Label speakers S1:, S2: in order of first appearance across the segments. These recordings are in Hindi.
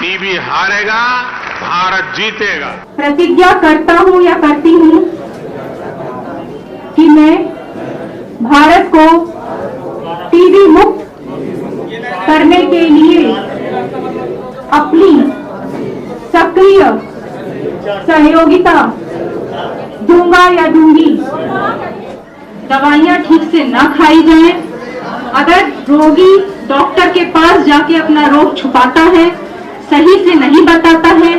S1: टीबी हारेगा, भारत जीतेगा।
S2: प्रतिज्ञा करता हूं या करती हूं कि मैं भारत को टीबी मुक्त करने के लिए अपनी सक्रिय सहयोगिता दूंगा या दूंगी। दवाइयां ठीक से ना खाई जाएं। अगर रोगी डॉक्टर के पास जाके अपना रोग छुपाता है, सही से नहीं बताता है,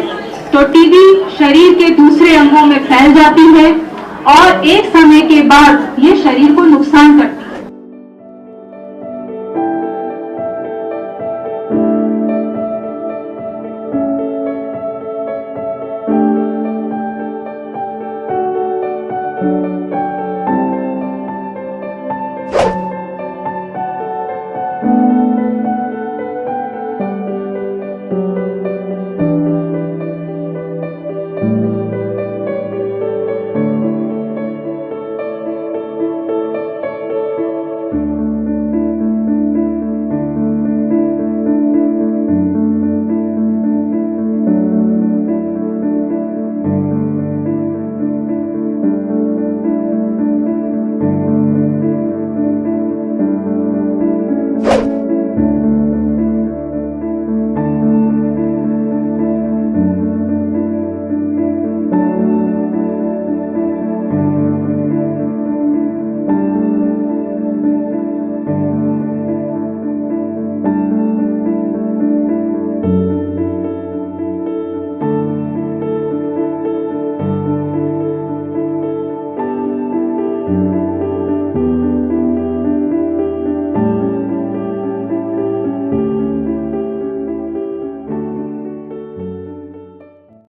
S2: तो टीबी शरीर के दूसरे अंगों में फैल जाती है और एक समय के बाद ये शरीर को नुकसान करती है।